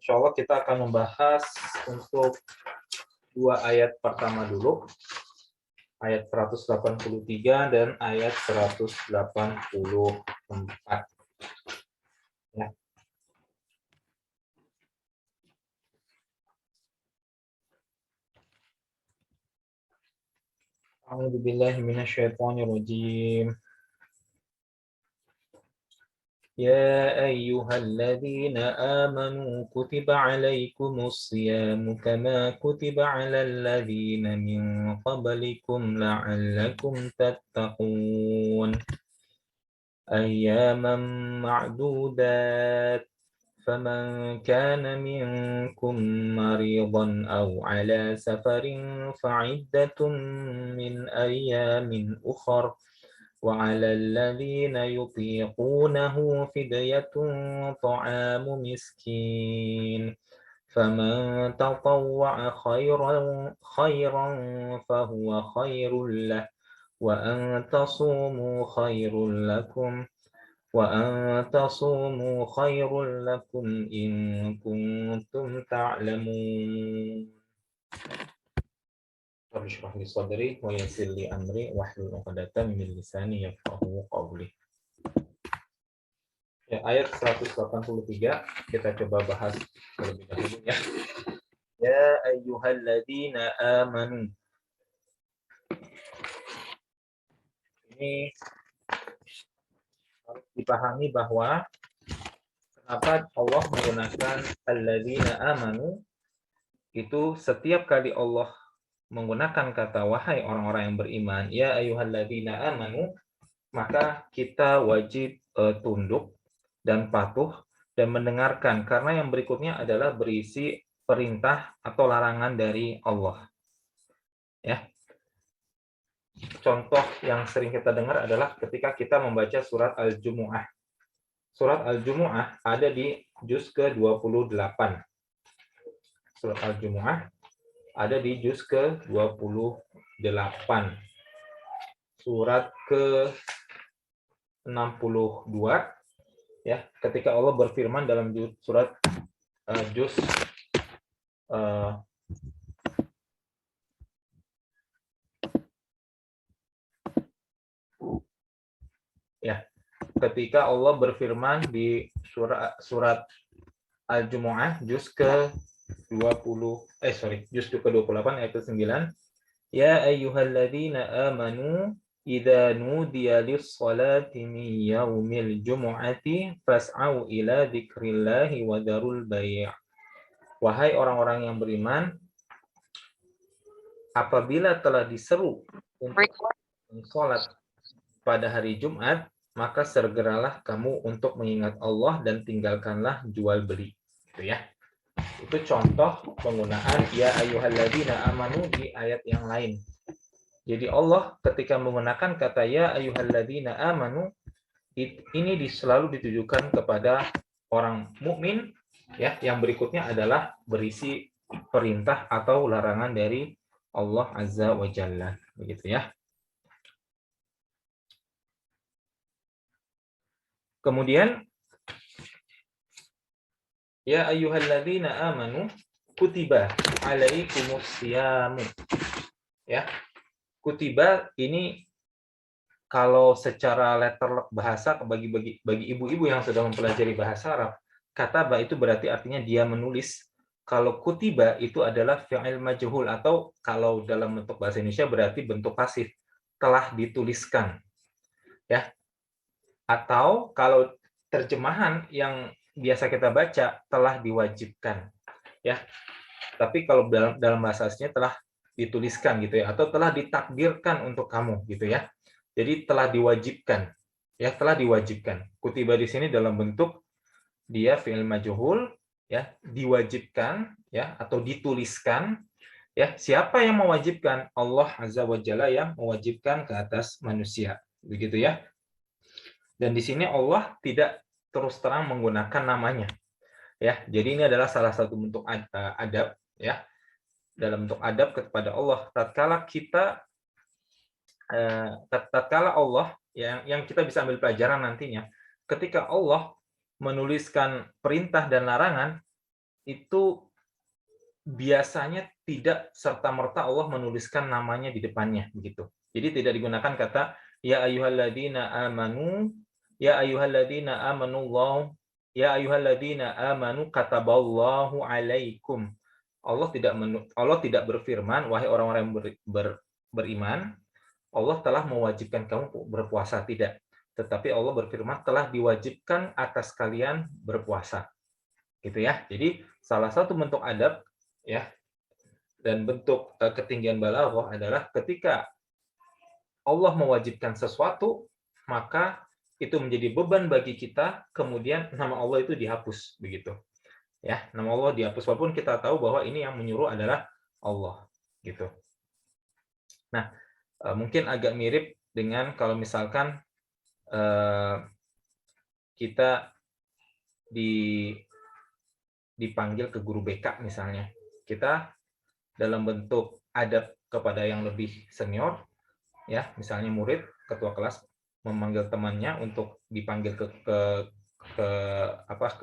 Insya Allah kita akan membahas untuk dua ayat pertama dulu, ayat 183 dan ayat 184. Ya. A'udzubillahi minasyaitonirrajim. يا أيها الذين آمنوا كتب عليكم الصيام كما كتب على الذين من قبلكم لعلكم تتقون أياما معدودات فمن كان منكم مريضا أو على سفر فعدة من أيام أخر وعلى الذين يطيقونه فدية طعام مسكين فمن تطوع خيرا فهو خير له وأن تصوموا خير لكم إن كنتم تعلمون. Rabbi shrah li sadri wa yassir li amri wahlul 'uqdatam min lisani yafqahu qawli. Ya, ayat 183 kita coba bahas terlebih dahulu ya. Ya ayyuhalladzina amanu. Ini harus dipahami bahwa kenapa Allah menggunakan alladzina amanu, itu setiap kali Allah menggunakan kata wahai orang-orang yang beriman, ya ayyuhalladzina amanu, maka kita wajib tunduk dan patuh dan mendengarkan, karena yang berikutnya adalah berisi perintah atau larangan dari Allah. Ya. Contoh yang sering kita dengar adalah ketika kita membaca surat Al-Jumu'ah. Surat Al-Jumu'ah ada di juz ke-28. Surat Al-Jumu'ah ada di juz ke-28. Surat ke-62 ya, ketika Allah berfirman dalam surat juz ya, ketika Allah berfirman di surat Al-Jumu'ah juz juz ke-28 ayat 9, ya ayyuhalladzina amanu idza nudiya lis-shalati min yaumil jumu'ati fas'au ila dzikrillahi wa dzarul bai'. Wahai orang-orang yang beriman, apabila telah diseru untuk salat pada hari Jumat, maka segeralah kamu untuk mengingat Allah dan tinggalkanlah jual beli. Gitu ya. Itu contoh penggunaan ya ayyuhalladzina amanu di ayat yang lain. Jadi Allah ketika menggunakan kata ya ayyuhalladzina amanu, ini selalu ditujukan kepada orang mukmin ya, yang berikutnya adalah berisi perintah atau larangan dari Allah Azza wa Jalla, begitu ya. Kemudian ya ayyuhalladzina amanu kutiba alaikumus syamu. Ya. Kutiba ini kalau secara letterlock bahasa bagi ibu-ibu yang sudah mempelajari bahasa Arab, kataba itu berarti artinya dia menulis. Kalau kutiba itu adalah fi'il majhul, atau kalau dalam bentuk bahasa Indonesia berarti bentuk pasif, telah dituliskan. Ya. Atau kalau terjemahan yang biasa kita baca telah diwajibkan. Ya. Tapi kalau dalam bahasa aslinya telah dituliskan gitu ya, atau telah ditakdirkan untuk kamu gitu ya. Jadi telah diwajibkan. Ya, telah diwajibkan. Kutiba di sini dalam bentuk dia fi'il majhul ya, diwajibkan ya, atau dituliskan ya. Siapa yang mewajibkan? Allah Azza wa Jalla yang mewajibkan ke atas manusia. Begitu ya. Dan di sini Allah tidak terus terang menggunakan namanya. Ya, jadi ini adalah salah satu bentuk adab ya. Dalam bentuk adab kepada Allah, tatkala Allah yang kita bisa ambil pelajaran nantinya, ketika Allah menuliskan perintah dan larangan, itu biasanya tidak serta-merta Allah menuliskan namanya di depannya begitu. Jadi tidak digunakan kata ya ayyuhalladzina amanu, ya ayyuhalladzina amanullah, ya ayyuhalladzina amanu kataballahu alaikum. Allah tidak berfirman wahai orang-orang yang beriman, Allah telah mewajibkan kamu berpuasa, tidak. Tetapi Allah berfirman telah diwajibkan atas kalian berpuasa. Gitu ya. Jadi salah satu bentuk adab ya dan bentuk ketinggian balaghah adalah ketika Allah mewajibkan sesuatu, maka itu menjadi beban bagi kita, kemudian nama Allah itu dihapus begitu. Ya, nama Allah dihapus walaupun kita tahu bahwa ini yang menyuruh adalah Allah gitu. Nah, mungkin agak mirip dengan kalau misalkan kita dipanggil ke guru BK misalnya. Kita dalam bentuk adab kepada yang lebih senior, ya misalnya murid, ketua kelas memanggil temannya untuk dipanggil ke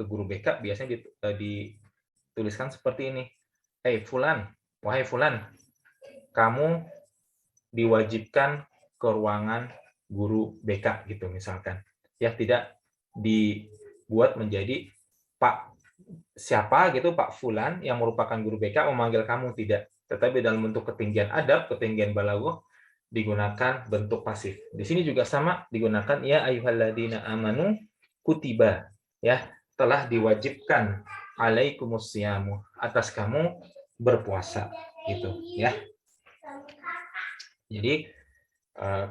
guru BK, biasanya dituliskan seperti ini. Fulan, wahai Fulan, kamu diwajibkan ke ruangan guru BK gitu misalkan. Ya tidak dibuat menjadi Pak siapa gitu, Pak Fulan yang merupakan guru BK memanggil kamu, tidak. Tetapi dalam bentuk ketinggian adab, ketinggian balaghah digunakan bentuk pasif. Di sini juga sama digunakan ya ayyuhalladzina amanu kutiba, ya telah diwajibkan alaikumusyamu, atas kamu berpuasa gitu ya. Jadi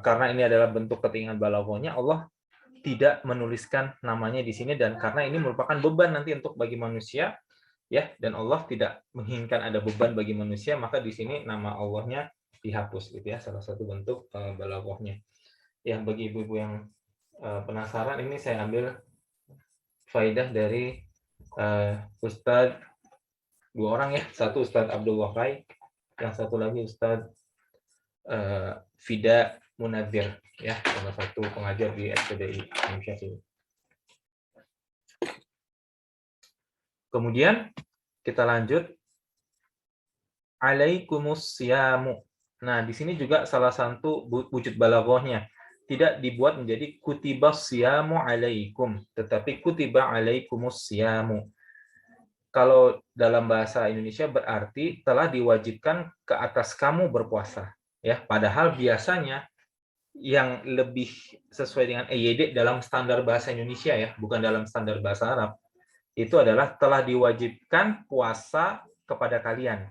karena ini adalah bentuk ketinggian balaghahnya, Allah tidak menuliskan namanya di sini, dan karena ini merupakan beban nanti untuk bagi manusia ya, dan Allah tidak menginginkan ada beban bagi manusia, maka di sini nama Allahnya dihapus gitu ya, salah satu bentuk balaghahnya. Ya, bagi ibu-ibu yang penasaran, ini saya ambil faidah dari Ustadz, dua orang ya, satu Ustadz Abdul Wahai, yang satu lagi Ustadz Fida Munadir ya, salah satu pengajar di SPDI Indonesia sini. Kemudian kita lanjut alaikumusyamu. Nah, di sini juga salah satu wujud balaghahnya tidak dibuat menjadi kutibas syamu alaikum, tetapi kutiba alaikumusyamu. Kalau dalam bahasa Indonesia berarti telah diwajibkan ke atas kamu berpuasa ya, padahal biasanya yang lebih sesuai dengan EYD dalam standar bahasa Indonesia ya, bukan dalam standar bahasa Arab, itu adalah telah diwajibkan puasa kepada kalian.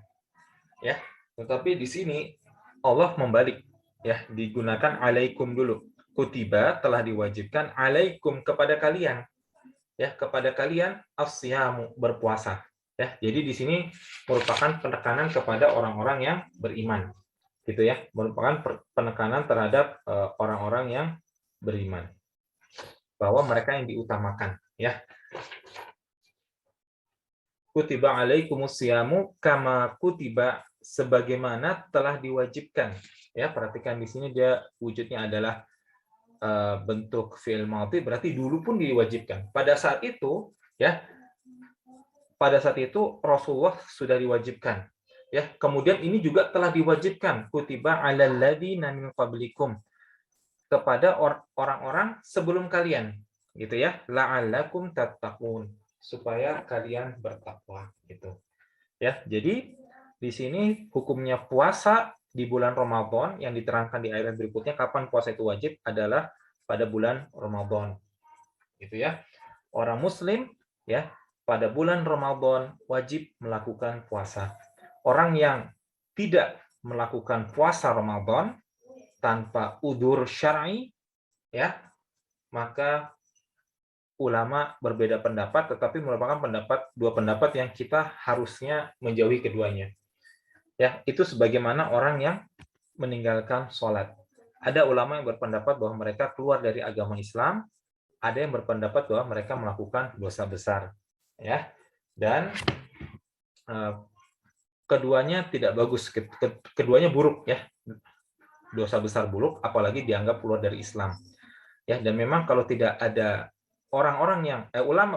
Ya, tetapi di sini Allah membalik ya, digunakan alaikum dulu. Kutiba telah diwajibkan alaikum kepada kalian. Ya, kepada kalian as-syamu berpuasa. Ya, jadi di sini merupakan penekanan kepada orang-orang yang beriman. Gitu ya, merupakan penekanan terhadap orang-orang yang beriman, bahwa mereka yang diutamakan ya. Kutiba alaikumusyamu kama kutiba, sebagaimana telah diwajibkan ya. Perhatikan di sini dia wujudnya adalah bentuk fi'il madhi, berarti dulu pun diwajibkan pada saat itu ya, pada saat itu Rasulullah sudah diwajibkan ya. Kemudian ini juga telah diwajibkan kutiba alal ladzina min qablikum, kepada orang-orang sebelum kalian gitu ya, la'allakum tattaqun, supaya kalian bertakwa gitu ya. Jadi di sini hukumnya puasa di bulan Ramadan yang diterangkan di ayat berikutnya, kapan puasa itu wajib adalah pada bulan Ramadan gitu ya. Orang muslim ya pada bulan Ramadan wajib melakukan puasa. Orang yang tidak melakukan puasa Ramadan tanpa udzur syar'i ya, maka ulama berbeda pendapat, tetapi merupakan dua pendapat yang kita harusnya menjauhi keduanya. Ya, itu sebagaimana orang yang meninggalkan sholat. Ada ulama yang berpendapat bahwa mereka keluar dari agama Islam, ada yang berpendapat bahwa mereka melakukan dosa besar. Ya, dan keduanya tidak bagus, keduanya buruk ya. Dosa besar buruk, apalagi dianggap keluar dari Islam. Ya, dan memang kalau tidak ada orang-orang yang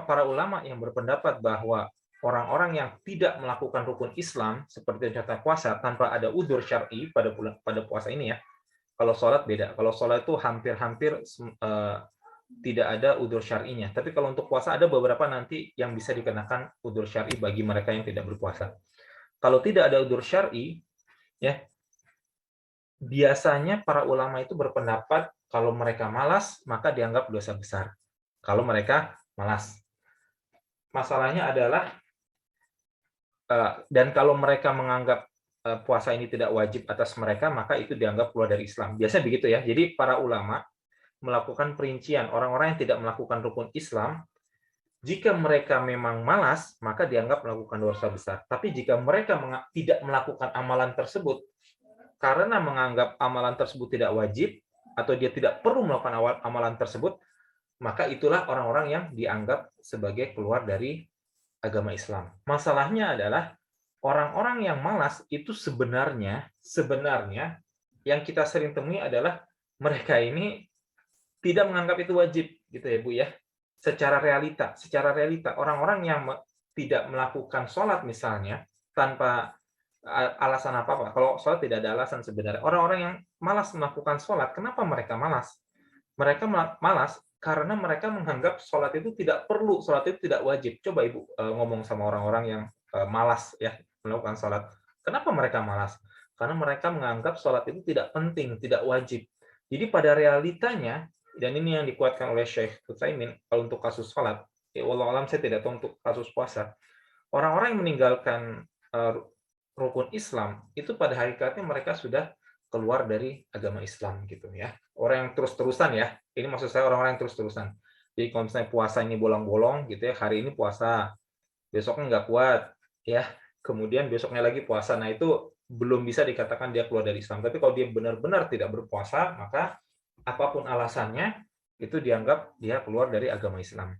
para ulama yang berpendapat bahwa orang-orang yang tidak melakukan rukun Islam seperti contoh puasa tanpa ada udzur syar'i pada puasa ini ya. Kalau sholat beda. Kalau sholat itu hampir-hampir tidak ada udzur syar'inya. Tapi kalau untuk puasa ada beberapa nanti yang bisa dikenakan udzur syar'i bagi mereka yang tidak berpuasa. Kalau tidak ada udzur syar'i, ya biasanya para ulama itu berpendapat kalau mereka malas maka dianggap dosa besar. Kalau mereka malas. Masalahnya adalah dan kalau mereka menganggap puasa ini tidak wajib atas mereka, maka itu dianggap keluar dari Islam. Biasanya begitu ya. Jadi para ulama melakukan perincian orang-orang yang tidak melakukan rukun Islam, jika mereka memang malas, maka dianggap melakukan dosa besar. Tapi jika mereka tidak melakukan amalan tersebut karena menganggap amalan tersebut tidak wajib atau dia tidak perlu melakukan amalan tersebut, maka itulah orang-orang yang dianggap sebagai keluar dari agama Islam. Masalahnya adalah orang-orang yang malas itu sebenarnya yang kita sering temui adalah mereka ini tidak menganggap itu wajib, gitu ya Bu ya. Secara realita orang-orang yang tidak melakukan sholat misalnya tanpa alasan apa-apa. Kalau sholat tidak ada alasan sebenarnya. Orang-orang yang malas melakukan sholat, kenapa mereka malas? Mereka malas karena mereka menganggap sholat itu tidak perlu, sholat itu tidak wajib. Coba Ibu ngomong sama orang-orang yang malas ya melakukan sholat. Kenapa mereka malas? Karena mereka menganggap sholat itu tidak penting, tidak wajib. Jadi pada realitanya, dan ini yang dikuatkan oleh Syekh Utsaimin, kalau untuk kasus sholat, ya wallahu alam saya tidak tahu untuk kasus puasa, orang-orang yang meninggalkan rukun Islam, itu pada hakikatnya mereka sudah keluar dari agama Islam gitu ya. Orang yang terus-terusan ya, ini maksud saya orang-orang yang terus-terusan. Jadi kalau misalnya puasa ini bolong-bolong gitu ya, hari ini puasa, besoknya nggak kuat ya, kemudian besoknya lagi puasa. Nah itu belum bisa dikatakan dia keluar dari Islam. Tapi kalau dia benar-benar tidak berpuasa, maka apapun alasannya itu dianggap dia keluar dari agama Islam.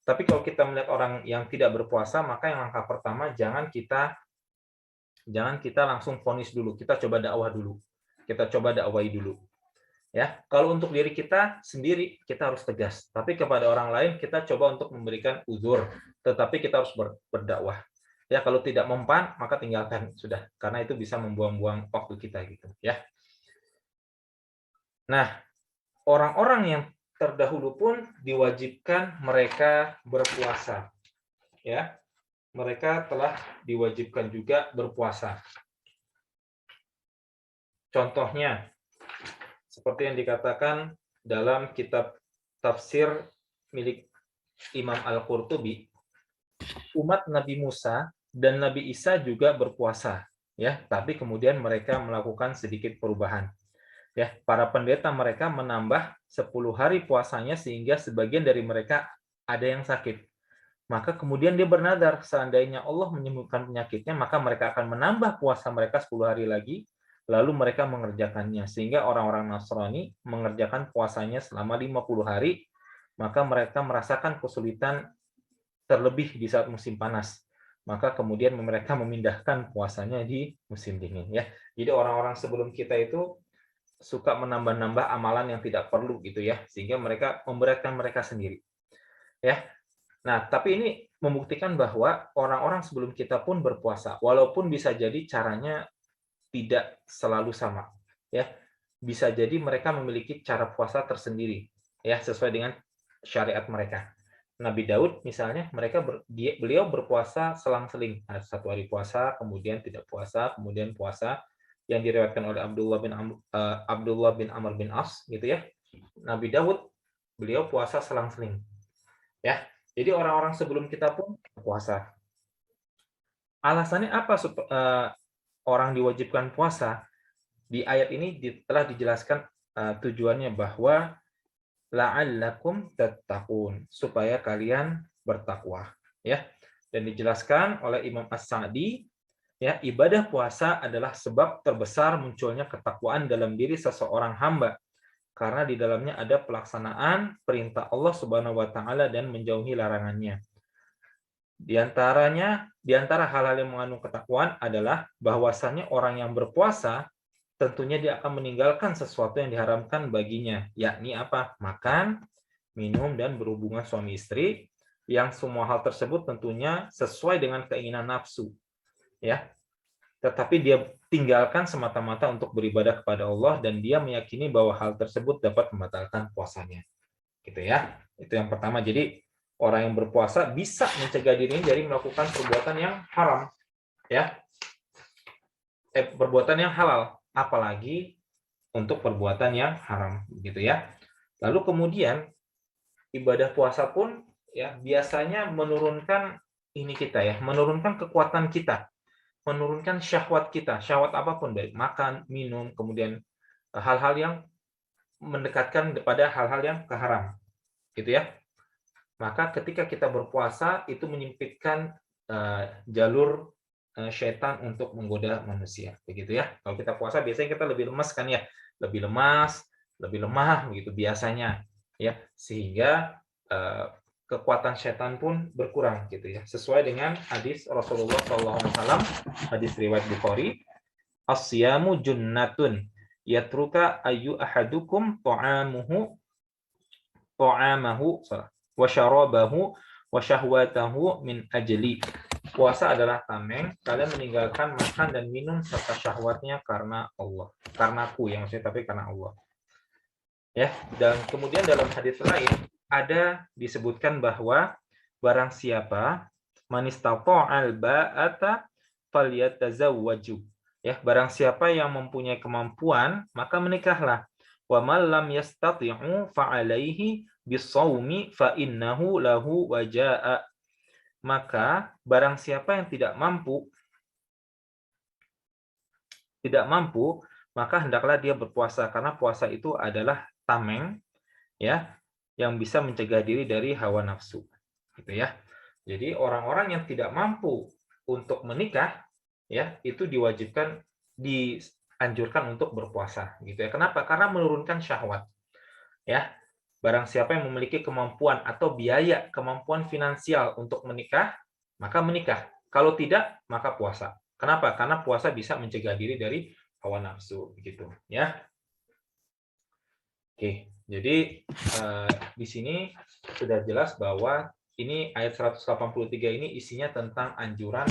Tapi kalau kita melihat orang yang tidak berpuasa, maka yang langkah pertama jangan kita langsung vonis dulu. Kita coba dakwah dulu. Kita coba dakwahi dulu. Ya, kalau untuk diri kita sendiri kita harus tegas, tapi kepada orang lain kita coba untuk memberikan uzur, tetapi kita harus berdakwah. Ya, kalau tidak mempan maka tinggalkan sudah, karena itu bisa membuang-buang waktu kita gitu, ya. Nah, orang-orang yang terdahulu pun diwajibkan mereka berpuasa. Ya. Mereka telah diwajibkan juga berpuasa. Contohnya, seperti yang dikatakan dalam kitab tafsir milik Imam Al-Qurtubi, umat Nabi Musa dan Nabi Isa juga berpuasa, ya, tapi kemudian mereka melakukan sedikit perubahan. Ya, para pendeta mereka menambah 10 hari puasanya sehingga sebagian dari mereka ada yang sakit. Maka kemudian dia bernadar, seandainya Allah menyembuhkan penyakitnya, maka mereka akan menambah puasa mereka 10 hari lagi, lalu mereka mengerjakannya. Sehingga orang-orang Nasrani mengerjakan puasanya selama 50 hari, maka mereka merasakan kesulitan terlebih di saat musim panas. Maka kemudian mereka memindahkan puasanya di musim dingin. Ya. Jadi orang-orang sebelum kita itu suka menambah-nambah amalan yang tidak perlu gitu ya, sehingga mereka memberatkan mereka sendiri. Ya. Nah, tapi ini membuktikan bahwa orang-orang sebelum kita pun berpuasa, walaupun bisa jadi caranya tidak selalu sama, ya. Bisa jadi mereka memiliki cara puasa tersendiri, ya, sesuai dengan syariat mereka. Nabi Daud misalnya, beliau berpuasa selang-seling, ada 1 hari puasa, kemudian tidak puasa, kemudian puasa, yang diriwayatkan oleh Abdullah bin Amr bin As, gitu ya. Nabi Daud beliau puasa selang-seling, ya. Jadi orang-orang sebelum kita pun puasa. Alasannya apa orang diwajibkan puasa? Di ayat ini telah dijelaskan tujuannya bahwa la'allakum tattaqun, supaya kalian bertakwa, ya. Dan dijelaskan oleh Imam As-Sa'di, ya, ibadah puasa adalah sebab terbesar munculnya ketakwaan dalam diri seseorang hamba, karena di dalamnya ada pelaksanaan perintah Allah Subhanahu wa taala dan menjauhi larangannya. Di antara hal-hal yang mengandung ketakwaan adalah bahwasannya orang yang berpuasa tentunya dia akan meninggalkan sesuatu yang diharamkan baginya, yakni apa? Makan, minum, dan berhubungan suami istri, yang semua hal tersebut tentunya sesuai dengan keinginan nafsu, ya. Tetapi dia tinggalkan semata-mata untuk beribadah kepada Allah dan dia meyakini bahwa hal tersebut dapat membatalkan puasanya. Gitu ya. Itu yang pertama. Jadi orang yang berpuasa bisa mencegah dirinya dari melakukan perbuatan yang haram, ya. Perbuatan yang halal, apalagi untuk perbuatan yang haram, gitu ya. Lalu kemudian ibadah puasa pun ya biasanya menurunkan ini kita ya, menurunkan kekuatan kita, menurunkan syahwat kita, syahwat apapun, baik makan, minum, kemudian hal-hal yang mendekatkan kepada hal-hal yang keharam, gitu ya. Maka ketika kita berpuasa itu menyempitkan jalur syaitan untuk menggoda manusia, begitu ya. Kalau kita puasa biasanya kita lebih lemas kan ya, lebih lemas, lebih lemah begitu biasanya, ya, sehingga kekuatan syaitan pun berkurang gitu ya. Sesuai dengan hadis Rasulullah SAW, hadis riwayat Bukhari, as-siyamu junnatun yatruka ayu ahadukum ta'amahu wa syarabahu wa syahwatahu min ajli. Puasa adalah tameng, kalian meninggalkan makan dan minum serta syahwatnya karena Allah. Karena aku yang maksudnya, tapi karena Allah. Ya, dan kemudian dalam hadis lain ada disebutkan bahwa barang siapa man istata'al ba'ata falyatazawwaju. Ya, barang siapa yang mempunyai kemampuan, maka menikahlah. Wa man lam yastati'u fa'alaihi bisawmi fa innahu lahu wajaa. Maka barang siapa yang tidak mampu, maka hendaklah dia berpuasa karena puasa itu adalah tameng, ya, yang bisa mencegah diri dari hawa nafsu, gitu ya. Jadi orang-orang yang tidak mampu untuk menikah, ya, itu dianjurkan untuk berpuasa, gitu ya. Kenapa? Karena menurunkan syahwat, ya. Barang siapa yang memiliki kemampuan atau biaya, kemampuan finansial untuk menikah, maka menikah. Kalau tidak, maka puasa. Kenapa? Karena puasa bisa mencegah diri dari hawa nafsu, begitu, ya. Oke, jadi di sini sudah jelas bahwa ini ayat 183 ini isinya tentang anjuran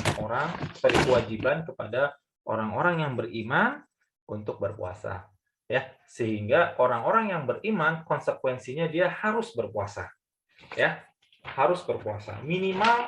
kewajiban kepada orang-orang yang beriman untuk berpuasa, ya, sehingga orang-orang yang beriman konsekuensinya dia harus berpuasa, ya, harus berpuasa minimal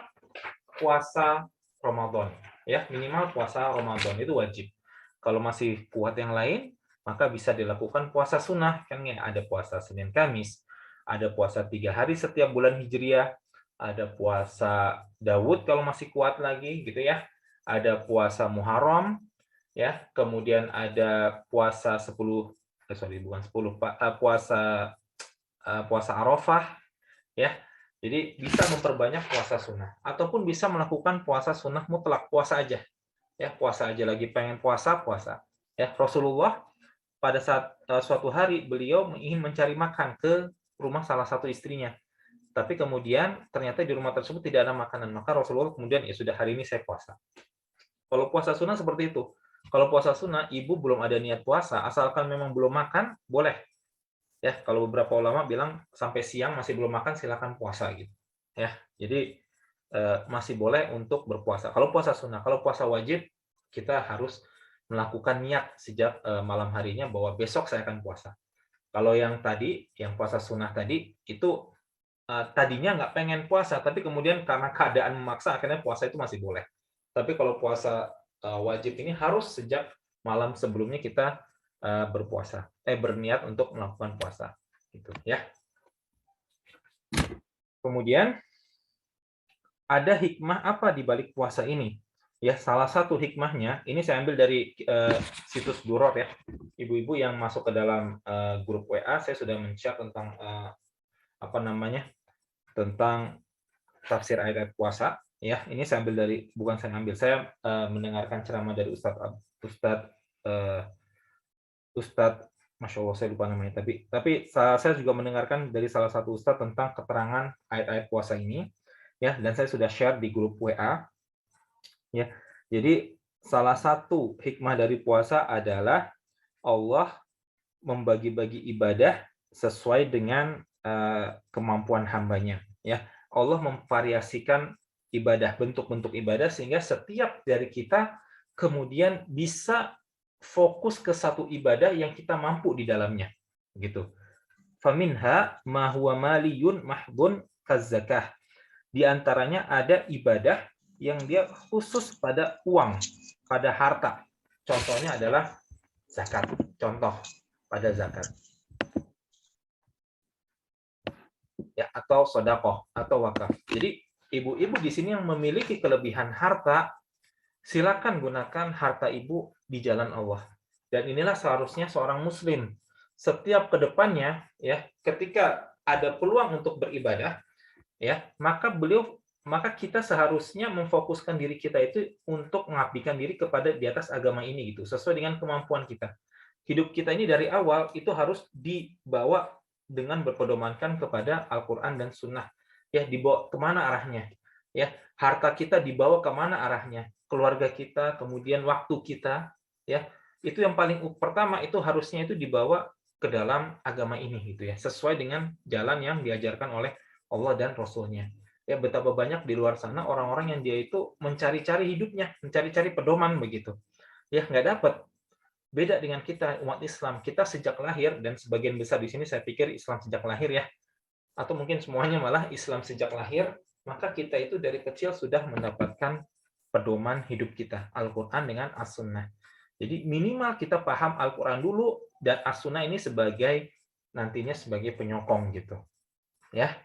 puasa Ramadan, ya, minimal puasa Ramadan itu wajib. Kalau masih kuat yang lain, maka bisa dilakukan puasa sunnah, kan ya, ada puasa Senin Kamis, ada puasa 3 hari setiap bulan Hijriah, ada puasa Daud kalau masih kuat lagi, gitu ya, ada puasa Muharram, ya, kemudian ada puasa 10, bukan 10, puasa Arafah, ya. Jadi bisa memperbanyak puasa sunnah, ataupun bisa melakukan puasa sunnah mutlak, puasa aja, ya, puasa aja, lagi pengen puasa, ya. Rasulullah pada saat suatu hari beliau ingin mencari makan ke rumah salah satu istrinya, tapi kemudian ternyata di rumah tersebut tidak ada makanan, maka Rasulullah kemudian, ya sudah, hari ini saya puasa. Kalau puasa sunnah seperti itu. Kalau puasa sunnah, ibu belum ada niat puasa, asalkan memang belum makan, boleh. Ya, kalau beberapa ulama bilang sampai siang masih belum makan, silakan puasa gitu. Ya, jadi masih boleh untuk berpuasa. Kalau puasa sunnah, kalau puasa wajib, kita harus melakukan niat sejak malam harinya bahwa besok saya akan puasa. Kalau yang tadi, yang puasa sunnah tadi, itu tadinya nggak pengen puasa, tapi kemudian karena keadaan memaksa, akhirnya puasa itu masih boleh. Tapi kalau puasa wajib ini harus sejak malam sebelumnya kita berniat untuk melakukan puasa, gitu ya. Kemudian ada hikmah apa di balik puasa ini? Ya, salah satu hikmahnya ini saya ambil dari situs Duror, ya. Ibu-ibu yang masuk ke dalam grup WA, saya sudah men-share tentang tentang tafsir ayat puasa. Ya, ini saya ambil dari, bukan saya ambil, saya mendengarkan ceramah dari Ustadz, Masya Allah saya lupa namanya, tapi saya juga mendengarkan dari salah satu Ustadz tentang keterangan ayat-ayat puasa ini, ya, dan saya sudah share di grup WA, ya. Jadi salah satu hikmah dari puasa adalah Allah membagi-bagi ibadah sesuai dengan kemampuan hambanya, ya. Allah memvariasikan ibadah, bentuk-bentuk ibadah, sehingga setiap dari kita kemudian bisa fokus ke satu ibadah yang kita mampu di dalamnya. Gitu. Faminha ma huwa maliyun mahdun kazzakah. Di antaranya ada ibadah yang dia khusus pada uang, pada harta. Contohnya adalah zakat. Contoh pada zakat. Ya, atau sedekah atau wakaf. Jadi ibu-ibu di sini yang memiliki kelebihan harta, silakan gunakan harta ibu di jalan Allah. Dan inilah seharusnya seorang muslim setiap kedepannya, ya, ketika ada peluang untuk beribadah, ya, maka kita seharusnya memfokuskan diri kita itu untuk mengabdikan diri kepada di atas agama ini gitu, sesuai dengan kemampuan kita. Hidup kita ini dari awal itu harus dibawa dengan berpedomankan kepada Al-Quran dan Sunnah. Ya, dibawa kemana arahnya? Ya, harta kita dibawa kemana arahnya? Keluarga kita, kemudian waktu kita, ya, itu yang paling pertama itu harusnya itu dibawa ke dalam agama ini gitu ya, sesuai dengan jalan yang diajarkan oleh Allah dan Rasul-Nya. Ya, betapa banyak di luar sana orang-orang yang dia itu mencari-cari hidupnya, mencari-cari pedoman begitu. Ya, nggak dapat. Beda dengan kita umat Islam, kita sejak lahir, dan sebagian besar di sini saya pikir Islam sejak lahir ya, atau mungkin semuanya malah Islam sejak lahir, maka kita itu dari kecil sudah mendapatkan pedoman hidup kita, Al-Quran dengan As-Sunnah. Jadi minimal kita paham Al-Quran dulu, dan As-Sunnah ini sebagai nantinya sebagai penyokong gitu. Ya,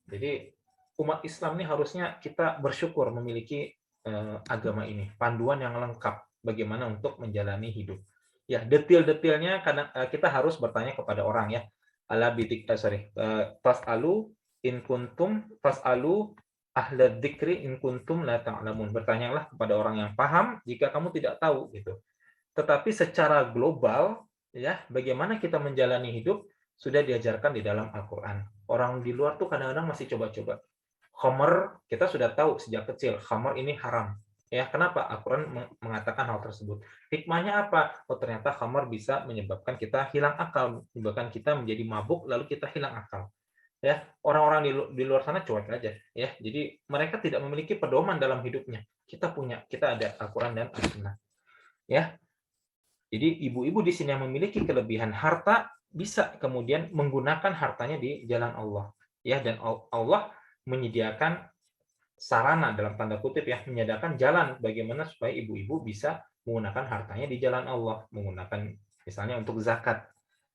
jadi umat Islam ini harusnya kita bersyukur memiliki agama ini, panduan yang lengkap bagaimana untuk menjalani hidup. Ya, detail-detailnya kadang kita harus bertanya kepada orang ya. Ala bidik fasalu in kuntum fasalu ahla dzikri in kuntum la ta'lamun. Bertanyalah kepada orang yang paham jika kamu tidak tahu gitu. Tetapi secara global ya, bagaimana kita menjalani hidup sudah diajarkan di dalam Al-Qur'an. Orang di luar tuh kadang-kadang masih coba-coba. Khamr kita sudah tahu sejak kecil, khamr ini haram. Ya, kenapa? Al-Quran mengatakan hal tersebut. Hikmahnya apa? Oh, ternyata khamr bisa menyebabkan kita hilang akal, menyebabkan kita menjadi mabuk, lalu kita hilang akal. Ya, orang-orang di luar sana cuek aja. Ya, jadi mereka tidak memiliki pedoman dalam hidupnya. Kita ada Al-Quran dan As-Sunnah. Ya, jadi ibu-ibu di sini yang memiliki kelebihan harta bisa kemudian menggunakan hartanya di jalan Allah. Ya, dan Allah menyediakan sarana dalam tanda kutip ya, menyediakan jalan bagaimana supaya ibu-ibu bisa menggunakan hartanya di jalan Allah, menggunakan misalnya untuk zakat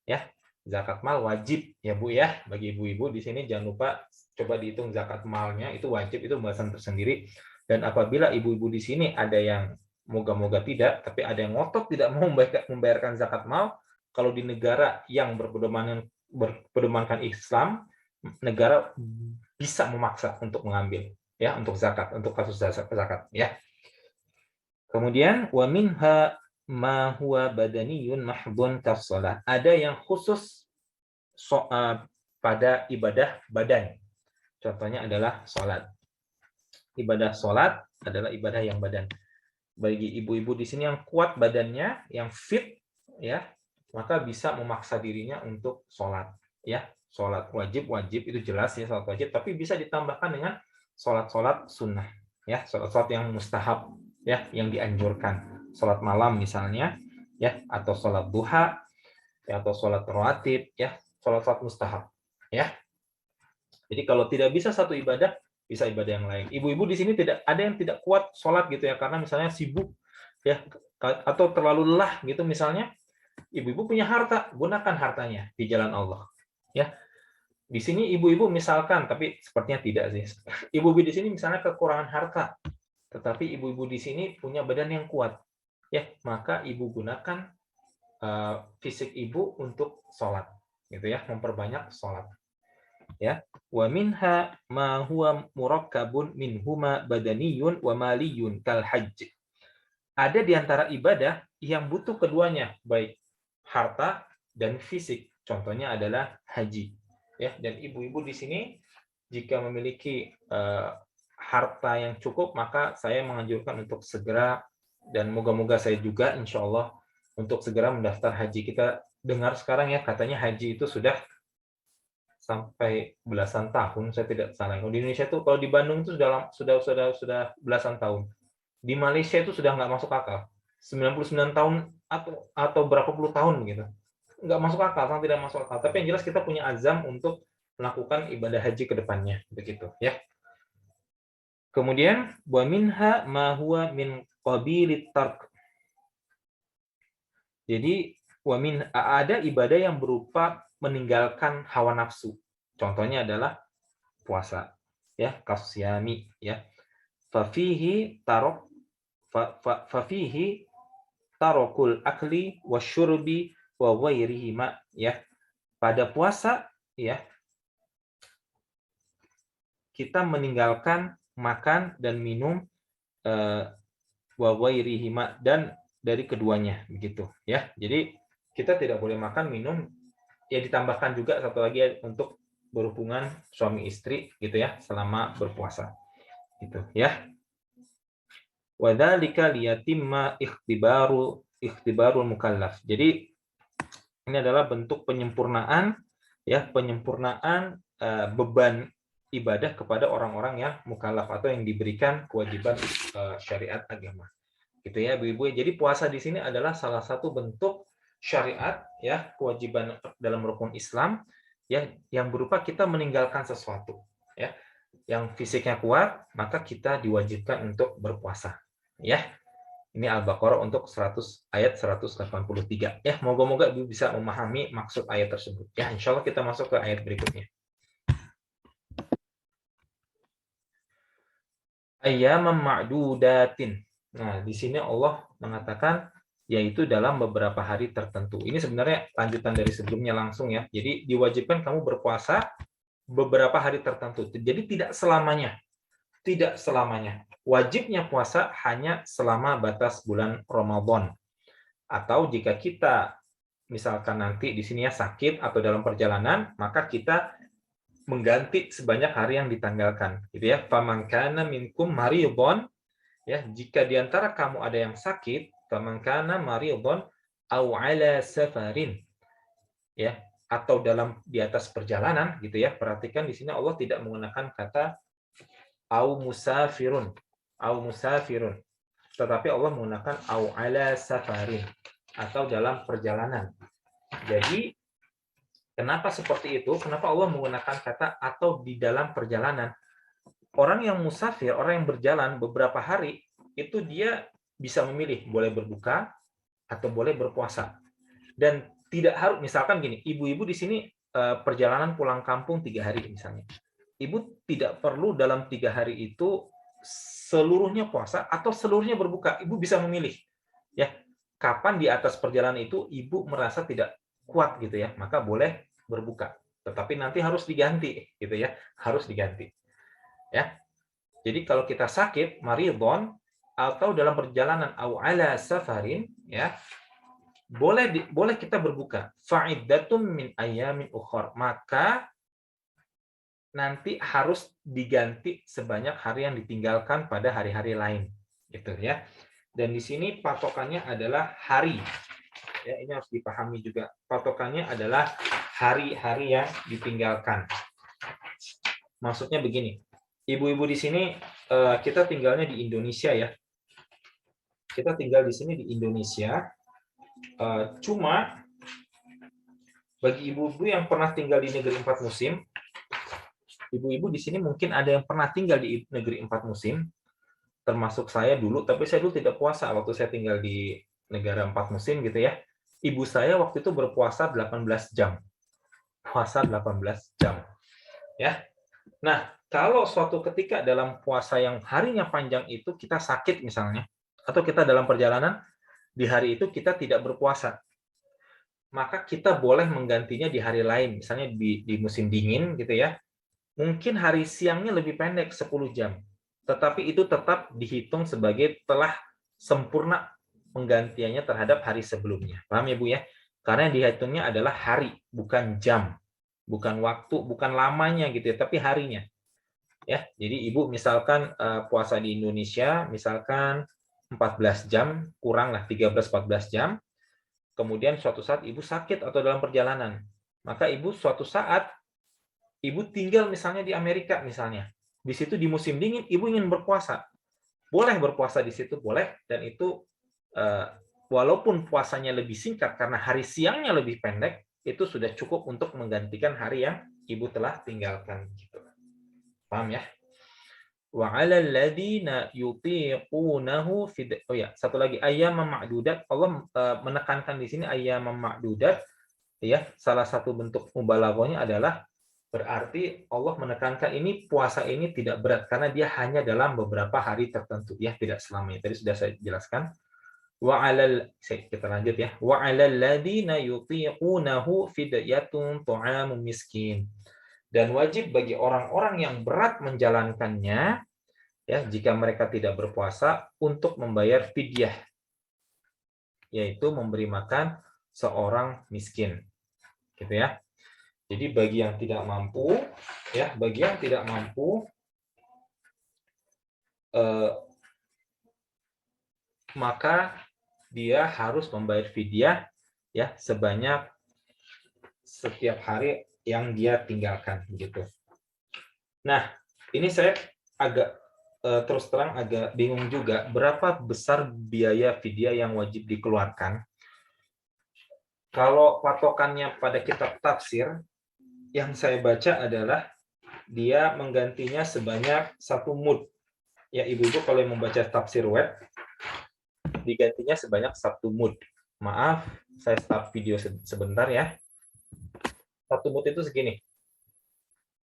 ya. Zakat mal wajib ya Bu ya, bagi ibu-ibu di sini jangan lupa coba dihitung zakat malnya, itu wajib, itu pembahasan tersendiri. Dan apabila ibu-ibu di sini ada yang moga-moga tidak, tapi ada yang ngotot tidak mau membayarkan zakat mal, kalau di negara yang berpedomankan Islam, negara bisa memaksa untuk mengambil ya, untuk zakat, untuk kasus zakat ya. Kemudian wa minha ma huwa badaniyun mahdhun kas-shalah. Ada yang khusus pada ibadah badan. Contohnya adalah salat. Ibadah salat adalah ibadah yang badan. Bagi ibu-ibu di sini yang kuat badannya, yang fit ya, maka bisa memaksa dirinya untuk salat ya. Salat wajib itu jelas ya, salat wajib, tapi bisa ditambahkan dengan salat-salat sunnah ya, salat-salat yang mustahab ya, yang dianjurkan. Salat malam misalnya ya, atau salat duha ya, atau salat rawatib ya, salat-salat mustahab ya. Jadi kalau tidak bisa satu ibadah, bisa ibadah yang lain. Ibu-ibu di sini tidak ada yang tidak kuat sholat gitu ya, karena misalnya sibuk ya, atau terlalu lelah gitu misalnya. Ibu-ibu punya harta, gunakan hartanya di jalan Allah ya. Di sini ibu-ibu misalkan, tapi sepertinya tidak sih. Ibu-ibu di sini misalnya kekurangan harta, tetapi ibu-ibu di sini punya badan yang kuat ya, maka ibu gunakan fisik ibu untuk sholat gitu ya, memperbanyak sholat ya. Wa minha ma huwa murakkabun minhuma badaniyun wa maliyun kal hajj. Ada di antara ibadah yang butuh keduanya, baik harta dan fisik. Contohnya adalah haji ya. Dan ibu-ibu di sini jika memiliki harta yang cukup, maka saya menganjurkan untuk segera, dan moga-moga saya juga insya Allah untuk segera mendaftar haji. Kita dengar sekarang ya, katanya haji itu sudah sampai belasan tahun, saya tidak salah. Kalau di Indonesia itu, kalau di Bandung itu sudah belasan tahun. Di Malaysia itu sudah nggak masuk akal. 99 tahun atau berapa puluh tahun gitu. Nggak masuk akal, sangat tidak masuk akal. Tapi yang jelas kita punya azam untuk melakukan ibadah haji ke depannya, begitu ya. Kemudian wa minha ma huwa min qabilit tark. Jadi ada ibadah yang berupa meninggalkan hawa nafsu. Contohnya adalah puasa, ya, kasyami, ya. Fafihi tarokul akli wasyurbi wa ghairihima, ya. Pada puasa, ya, kita meninggalkan makan dan minum wa ghairihima, dan dari keduanya, begitu ya. Jadi kita tidak boleh makan, minum, ya, ditambahkan juga satu lagi untuk berhubungan suami istri gitu ya selama berpuasa. Gitu ya. Wa dzalika liyatimma ikhtibarul mukallaf. Jadi ini adalah bentuk penyempurnaan, ya, penyempurnaan beban ibadah kepada orang-orang yang mukallaf atau yang diberikan kewajiban syariat agama. Gitu ya, Ibu-ibu. Jadi puasa di sini adalah salah satu bentuk syariat, ya, kewajiban dalam rukun Islam, ya, yang berupa kita meninggalkan sesuatu, ya. Yang fisiknya kuat, maka kita diwajibkan untuk berpuasa, ya. Ini Al-Baqarah untuk ayat 183. Ya, moga-moga Ibu bisa memahami maksud ayat tersebut. Ya, insya Allah kita masuk ke ayat berikutnya. Ayyaman ma'dudatin. Nah, di sini Allah mengatakan yaitu dalam beberapa hari tertentu. Ini sebenarnya lanjutan dari sebelumnya langsung ya. Jadi diwajibkan kamu berpuasa beberapa hari tertentu. Jadi tidak selamanya. Tidak selamanya. Wajibnya puasa hanya selama batas bulan Ramadan. Atau jika kita misalkan nanti di sini ya sakit atau dalam perjalanan, maka kita mengganti sebanyak hari yang ditanggalkan, gitu ya. Faman kana minkum maridhon, ya, jika di antara kamu ada yang sakit, faman kana maridhon au ala safarin, ya, atau di atas perjalanan, gitu ya. Perhatikan di sini Allah tidak menggunakan kata au musafirun, tetapi Allah menggunakan au ala safarin, atau dalam perjalanan. Jadi kenapa seperti itu? Kenapa Allah menggunakan kata atau di dalam perjalanan? Orang yang musafir, orang yang berjalan beberapa hari, itu dia bisa memilih, boleh berbuka atau boleh berpuasa. Dan tidak harus, misalkan gini, ibu-ibu di sini perjalanan pulang kampung 3 hari misalnya. Ibu tidak perlu dalam 3 hari itu seluruhnya puasa atau seluruhnya berbuka. Ibu bisa memilih. Ya, kapan di atas perjalanan itu ibu merasa tidak kuat gitu ya, maka boleh berbuka. Tetapi nanti harus diganti gitu ya, harus diganti. Ya. Jadi kalau kita sakit, maridhon, atau dalam perjalanan au ala safarin, ya, boleh kita berbuka. Fa'iddatun min ayyamin ukhar. Maka nanti harus diganti sebanyak hari yang ditinggalkan pada hari-hari lain, gitu ya. Dan di sini patokannya adalah hari. Ya, ini harus dipahami juga. Patokannya adalah hari-hari yang ditinggalkan. Maksudnya begini, ibu-ibu di sini kita tinggalnya di Indonesia ya. Kita tinggal di sini di Indonesia. Cuma bagi ibu-ibu yang pernah tinggal di negeri 4 musim, ibu-ibu di sini mungkin ada yang pernah tinggal di negeri 4 musim, termasuk saya dulu, tapi saya dulu tidak puasa waktu saya tinggal di negara 4 musim gitu ya. Ibu saya waktu itu berpuasa 18 jam. Puasa 18 jam. Ya. Nah, kalau suatu ketika dalam puasa yang harinya panjang itu kita sakit misalnya, atau kita dalam perjalanan, di hari itu kita tidak berpuasa, maka kita boleh menggantinya di hari lain, misalnya di musim dingin gitu ya. Mungkin hari siangnya lebih pendek 10 jam. Tetapi itu tetap dihitung sebagai telah sempurna penggantiannya terhadap hari sebelumnya. Paham ya Bu ya? Karena yang dihitungnya adalah hari, bukan jam. Bukan waktu, bukan lamanya gitu ya, tapi harinya. Ya, jadi Ibu misalkan puasa di Indonesia misalkan 14 jam, kuranglah 13-14 jam. Kemudian suatu saat Ibu sakit atau dalam perjalanan. Maka Ibu suatu saat Ibu tinggal misalnya di Amerika misalnya. Di situ di musim dingin ibu ingin berpuasa. Boleh berpuasa di situ, boleh, dan itu walaupun puasanya lebih singkat karena hari siangnya lebih pendek, itu sudah cukup untuk menggantikan hari yang ibu telah tinggalkan gitu. Paham ya? Wa 'alal ladzina yutiqunahu oh ya, satu lagi ayyam ma'dudat. Allah menekankan di sini ayyam ma'dudat ya. Salah satu bentuk mubalaghahnya adalah berarti Allah menekankan ini puasa ini tidak berat karena dia hanya dalam beberapa hari tertentu ya, tidak selamanya. Tadi sudah saya jelaskan. Kita lanjut ya. Wa 'alal ladzina yutiqunahu fidyatun ta'amu miskin. Dan wajib bagi orang-orang yang berat menjalankannya ya, jika mereka tidak berpuasa, untuk membayar fidyah, yaitu memberi makan seorang miskin. Gitu ya. Jadi bagi yang tidak mampu ya, bagi yang tidak mampu maka dia harus membayar fidyah ya sebanyak setiap hari yang dia tinggalkan gitu. Nah, ini saya agak terus terang agak bingung juga berapa besar biaya fidyah yang wajib dikeluarkan. Kalau patokannya pada kitab tafsir yang saya baca adalah dia menggantinya sebanyak 1 mud. Ya, ibu-ibu kalau yang membaca tafsir web digantinya sebanyak 1 mud. Maaf, saya start video sebentar ya. 1 mud itu segini.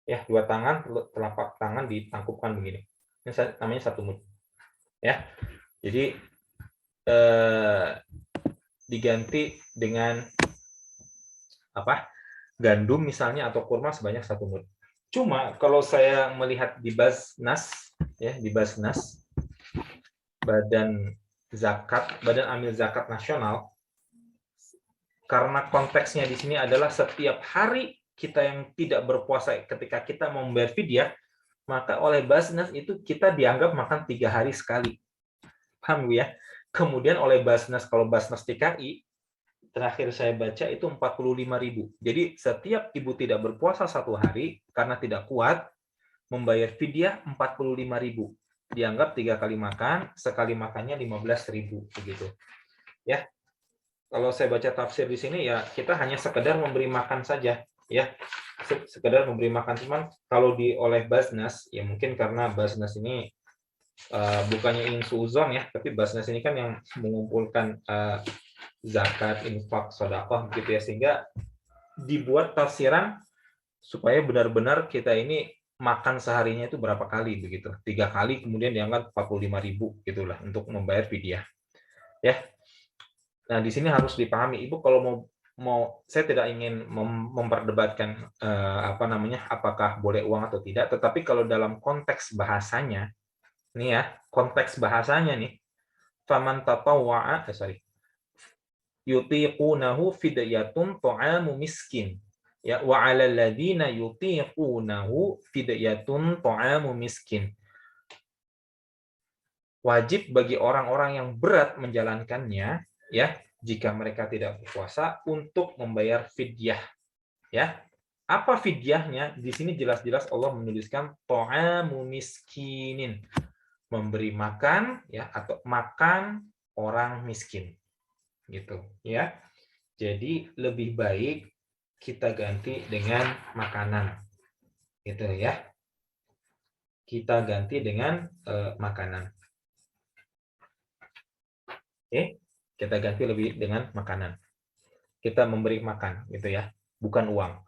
Ya, 2 tangan, telapak tangan ditangkupkan begini. Ini namanya 1 mud. Ya. Jadi diganti dengan apa? Gandum misalnya atau kurma sebanyak 1 mud. Cuma kalau saya melihat di Basnas ya, di Basnas Badan Amil Zakat Nasional, karena konteksnya di sini adalah setiap hari kita yang tidak berpuasa ketika kita membayar fidyah, maka oleh Basnas itu kita dianggap makan 3 hari sekali. Paham ya? Kemudian oleh Basnas, kalau Basnas DKI, terakhir saya baca itu 45.000. Jadi setiap ibu tidak berpuasa 1 hari karena tidak kuat, membayar fidyah 45.000. Dianggap 3 kali makan, sekali makannya 15.000 begitu. Ya. Kalau saya baca tafsir di sini ya kita hanya sekedar memberi makan saja ya. Sekedar memberi makan, cuman kalau oleh Basnas ya mungkin karena Basnas ini bukannya ingin suuzon ya, tapi Basnas ini kan yang mengumpulkan zakat, infak, sedekah gitu ya, sehingga dibuat tafsiran supaya benar-benar kita ini makan seharinya itu berapa kali begitu. 3 kali kemudian dianggap 45.000 gitulah untuk membayar fidyah. Ya. Nah, di sini harus dipahami Ibu kalau mau saya tidak ingin memperdebatkan apakah boleh uang atau tidak, tetapi kalau dalam konteks bahasanya nih ya, konteks bahasanya nih, faman tatawwa'a yutiqunahu fidyatun ta'amu miskin. Ya, wa 'alal ladzina yutiqunahu fidyatun ta'amu miskin. Wajib bagi orang-orang yang berat menjalankannya ya, jika mereka tidak berpuasa untuk membayar fidyah. Ya. Apa fidyahnya? Di sini jelas-jelas Allah menuliskan ta'amu miskinin. Memberi makan ya atau makan orang miskin. Gitu ya. Jadi lebih baik kita ganti dengan makanan. Gitu ya. Kita ganti dengan makanan. Oke, kita ganti lebih dengan makanan. Kita memberi makan gitu ya, bukan uang.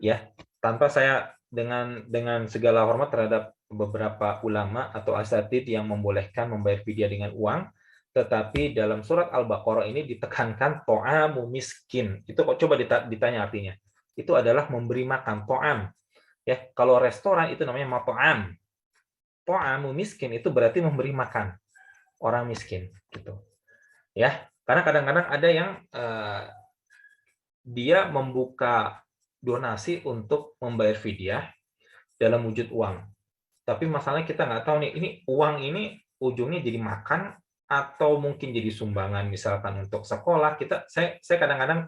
Ya, tanpa saya dengan segala hormat terhadap beberapa ulama atau asatidz yang membolehkan membayar fidyah dengan uang, tetapi dalam surat Al-Baqarah ini ditekankan ta'amu miskin. Itu kok coba ditanya artinya. Itu adalah memberi makan, ta'am. Ya, kalau restoran itu namanya mat'am. Ta'amu miskin itu berarti memberi makan orang miskin gitu. Ya, karena kadang-kadang ada yang dia membuka donasi untuk membayar fidyah dalam wujud uang. Tapi masalahnya kita nggak tahu nih, ini uang ini ujungnya jadi makan atau mungkin jadi sumbangan misalkan untuk sekolah. Saya kadang-kadang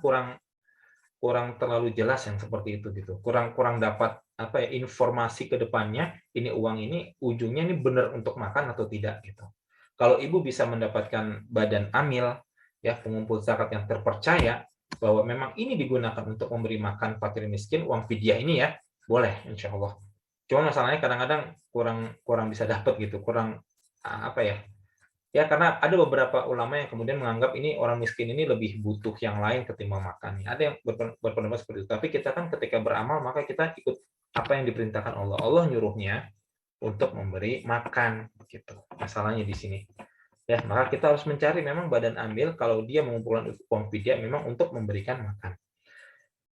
kurang terlalu jelas yang seperti itu gitu. Kurang dapat apa ya, informasi ke depannya, ini uang ini ujungnya ini benar untuk makan atau tidak gitu. Kalau ibu bisa mendapatkan badan amil ya, pengumpul zakat yang terpercaya bahwa memang ini digunakan untuk memberi makan fakir miskin, uang fidyah ini ya, boleh insya Allah. Cuma masalahnya kadang-kadang kurang bisa dapat gitu, kurang apa ya? Ya, karena ada beberapa ulama yang kemudian menganggap ini orang miskin ini lebih butuh yang lain ketimbang makan. Ada yang berpendapat seperti itu. Tapi kita kan ketika beramal, maka kita ikut apa yang diperintahkan Allah. Allah nyuruhnya untuk memberi makan. Gitu. Masalahnya di sini. Ya, maka kita harus mencari memang badan amil kalau dia mengumpulkan uang fidyah memang untuk memberikan makan.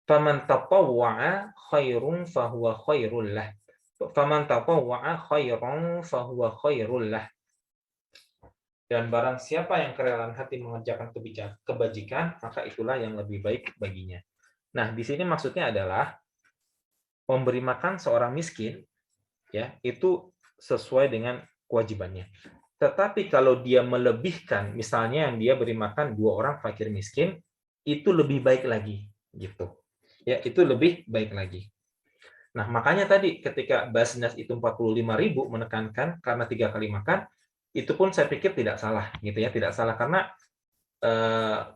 Faman tatawwa'a khairun fahuwa khairul lah. Faman tatawwa'a khairan fahuwa khairul lah. Dan barang siapa yang kerelaan hati mengerjakan kebajikan, maka itulah yang lebih baik baginya. Nah, di sini maksudnya adalah memberi makan seorang miskin, ya itu sesuai dengan kewajibannya. Tetapi kalau dia melebihkan, misalnya yang dia beri makan 2 orang fakir miskin, itu lebih baik lagi, gitu. Ya, itu lebih baik lagi. Nah, makanya tadi ketika Basnas itu 45.000 menekankan karena 3 kali makan, itu pun saya pikir tidak salah gitu ya, tidak salah karena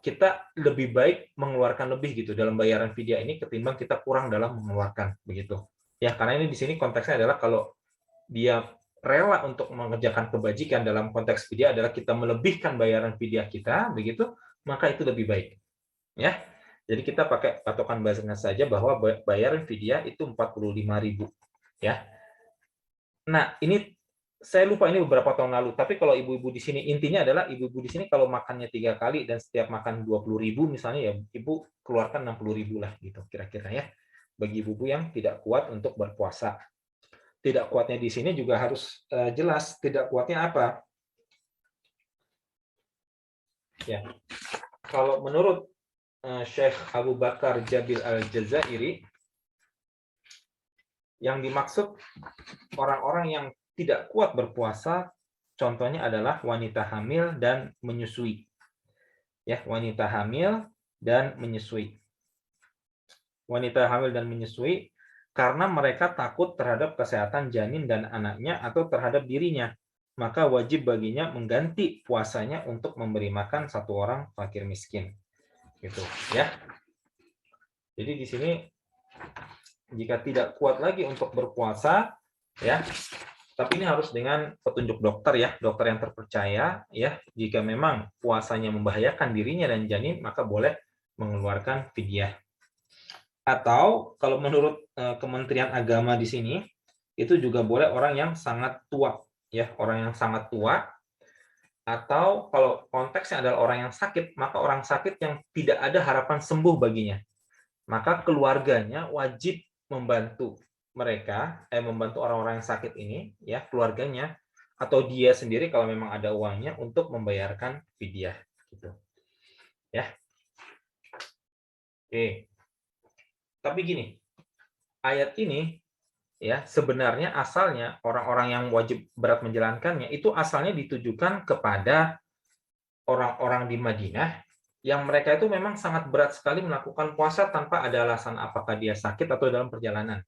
kita lebih baik mengeluarkan lebih gitu dalam bayaran fidyah ini ketimbang kita kurang dalam mengeluarkan begitu. Ya, karena ini di sini konteksnya adalah kalau dia rela untuk mengerjakan kebajikan dalam konteks fidyah adalah kita melebihkan bayaran fidyah kita begitu, maka itu lebih baik. Ya. Jadi kita pakai patokan Basnas saja bahwa bayaran fidyah itu 45.000 ya. Nah, ini saya lupa ini beberapa tahun lalu, tapi kalau ibu-ibu di sini intinya adalah ibu-ibu di sini kalau makannya 3 kali dan setiap makan 20.000 misalnya ya ibu keluarkan 60.000 lah gitu kira-kira ya. Bagi ibu-ibu yang tidak kuat untuk berpuasa. Tidak kuatnya di sini juga harus jelas tidak kuatnya apa? Ya. Kalau menurut Syekh Abu Bakar Jabil Al-Jazairi yang dimaksud orang-orang yang tidak kuat berpuasa, contohnya adalah wanita hamil dan menyusui. Ya, wanita hamil dan menyusui. Wanita hamil dan menyusui karena mereka takut terhadap kesehatan janin dan anaknya atau terhadap dirinya. Maka wajib baginya mengganti puasanya untuk memberi makan 1 orang fakir miskin. Gitu, ya. Jadi di sini jika tidak kuat lagi untuk berpuasa, ya, tapi ini harus dengan petunjuk dokter ya, dokter yang terpercaya ya. Jika memang puasanya membahayakan dirinya dan janin, maka boleh mengeluarkan fidyah. Atau kalau menurut Kementerian Agama di sini, itu juga boleh orang yang sangat tua ya, orang yang sangat tua. Atau kalau konteksnya adalah orang yang sakit, maka orang sakit yang tidak ada harapan sembuh baginya. Maka keluarganya wajib membantu mereka, membantu orang-orang yang sakit ini, ya keluarganya atau dia sendiri kalau memang ada uangnya untuk membayarkan fidyah, gitu. Ya, oke. Tapi gini, ayat ini ya sebenarnya asalnya orang-orang yang wajib berat menjalankannya itu asalnya ditujukan kepada orang-orang di Madinah yang mereka itu memang sangat berat sekali melakukan puasa tanpa ada alasan apakah dia sakit atau dalam perjalanan.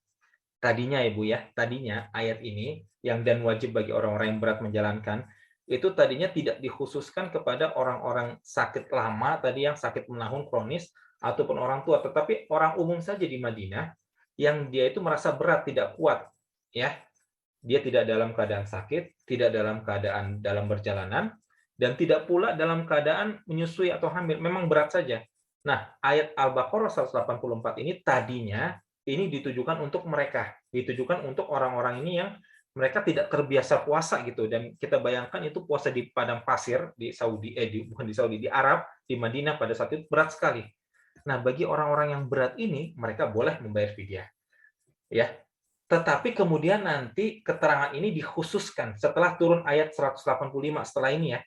Tadinya ya Bu ya, tadinya ayat ini yang dan wajib bagi orang-orang yang berat menjalankan, itu tadinya tidak dikhususkan kepada orang-orang sakit lama tadi yang sakit menahun kronis ataupun orang tua, tetapi orang umum saja di Madinah yang dia itu merasa berat, tidak kuat ya. Dia tidak dalam keadaan sakit, tidak dalam keadaan dalam perjalanan, dan tidak pula dalam keadaan menyusui atau hamil, memang berat saja. Nah, ayat Al-Baqarah 184 ini tadinya ini ditujukan untuk mereka, ditujukan untuk orang-orang ini yang mereka tidak terbiasa puasa gitu, dan kita bayangkan itu puasa di padang pasir di Saudi, bukan di Saudi, di Arab, di Madinah pada saat itu berat sekali. Nah, bagi orang-orang yang berat ini, mereka boleh membayar fidyah. Ya, tetapi kemudian nanti keterangan ini dikhususkan setelah turun ayat 185 setelah ini ya.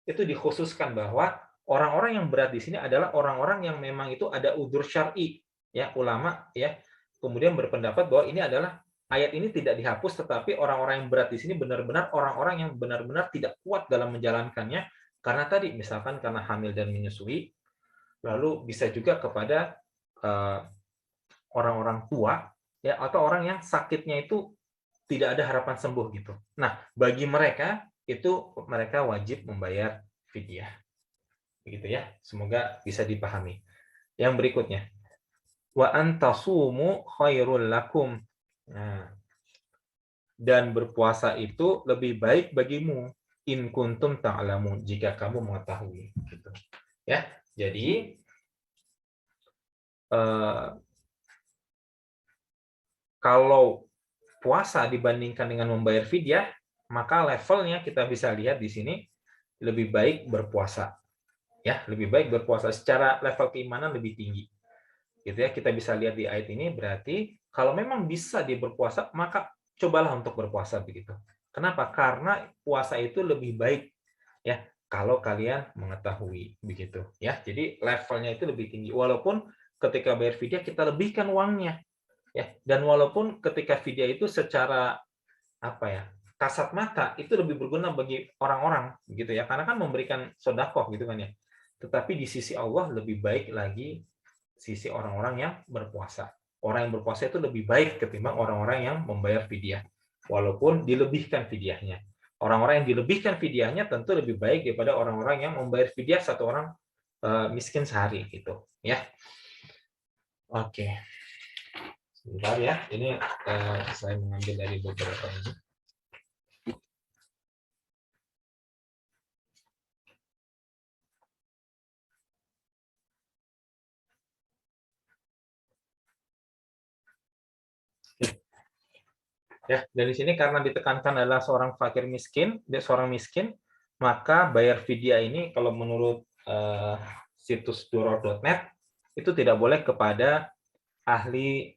Itu dikhususkan bahwa orang-orang yang berat di sini adalah orang-orang yang memang itu ada udzur syar'i ya, ulama ya. Kemudian berpendapat bahwa ini adalah ayat ini tidak dihapus tetapi orang-orang yang berat di sini benar-benar orang-orang yang benar-benar tidak kuat dalam menjalankannya karena tadi misalkan karena hamil dan menyusui, lalu bisa juga kepada orang-orang tua ya, atau orang yang sakitnya itu tidak ada harapan sembuh gitu. Nah, bagi mereka itu mereka wajib membayar fidyah. Begitu ya. Semoga bisa dipahami. Yang berikutnya, wa antasumu khairul lakum. Nah, dan berpuasa itu lebih baik bagimu in kuntum ta'lamun, jika kamu mengetahui gitu. Ya. Jadi kalau puasa dibandingkan dengan membayar fidyah, maka levelnya kita bisa lihat di sini lebih baik berpuasa. Ya, lebih baik berpuasa, secara level keimanan lebih tinggi. Gitu ya, kita bisa lihat di ayat ini, berarti kalau memang bisa dia berpuasa, maka cobalah untuk berpuasa begitu. Kenapa? Karena puasa itu lebih baik ya kalau kalian mengetahui begitu ya. Jadi levelnya itu lebih tinggi, walaupun ketika bayar fidyah kita lebihkan uangnya ya, dan walaupun ketika fidyah itu secara apa ya, kasat mata itu lebih berguna bagi orang-orang gitu ya, karena kan memberikan sedekah gitu kan ya. Tetapi di sisi Allah lebih baik lagi sisi orang-orang yang berpuasa. Orang yang berpuasa itu lebih baik ketimbang orang-orang yang membayar fidyah, walaupun dilebihkan fidyahnya. Orang-orang yang dilebihkan fidyahnya tentu lebih baik daripada orang-orang yang membayar fidyah satu orang miskin sehari gitu ya. Oke. Sebentar ya, ini saya mengambil dari beberapa ini. Ya, dan di sini karena ditekankan adalah seorang fakir miskin, dia seorang miskin, maka bayar fidyah ini kalau menurut situs duro.net itu tidak boleh kepada ahli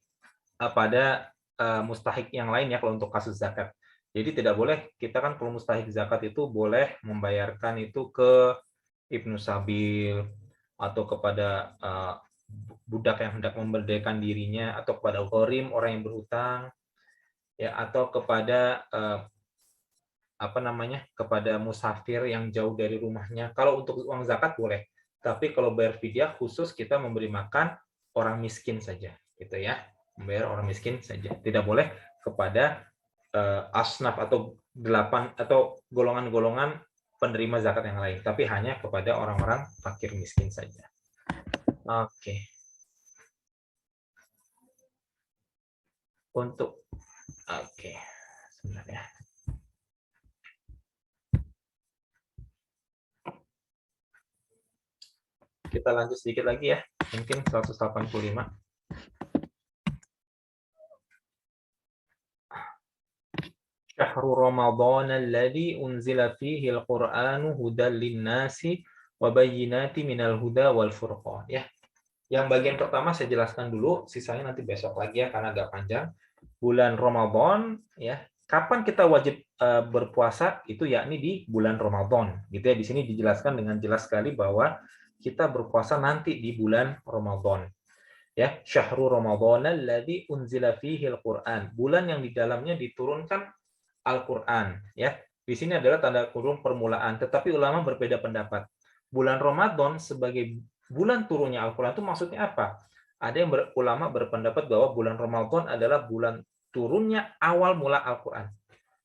pada mustahik yang lain ya kalau untuk kasus zakat. Jadi tidak boleh, kita kan kalau mustahik zakat itu boleh membayarkan itu ke Ibnu Sabil atau kepada budak yang hendak memerdekakan dirinya, atau kepada gharim, orang yang berhutang, ya, atau kepada kepada musafir yang jauh dari rumahnya. Kalau untuk uang zakat boleh, tapi kalau bayar fidyah khusus kita memberi makan orang miskin saja, gitu ya, membayar orang miskin saja. Tidak boleh kepada asnaf atau 8 atau golongan-golongan penerima zakat yang lain, tapi hanya kepada orang-orang fakir miskin saja. Oke. Oke, sebentar ya. Kita lanjut sedikit lagi ya, mungkin 185. Syahrul Ramadan alladzi unzila fihi al-Qur'anu hudan lin-nasi wa bayyinatin minal huda wal furqan. Ya. Yang bagian pertama saya jelaskan dulu, sisanya nanti besok lagi ya karena agak panjang. Bulan Ramadan ya. Kapan kita wajib berpuasa? Itu yakni di bulan Ramadan. Gitu ya. Di sini dijelaskan dengan jelas sekali bahwa kita berpuasa nanti di bulan Ramadan. Ya, Syahrul Ramadan alladzi unzila fihi al-Qur'an. Bulan yang di dalamnya diturunkan Al-Quran, ya. Di sini adalah tanda kurung permulaan, tetapi ulama berbeda pendapat. Bulan Ramadan sebagai bulan turunnya Al-Quran itu maksudnya apa? Ada yang ulama berpendapat bahwa bulan Ramadan adalah bulan turunnya awal mula Al-Quran.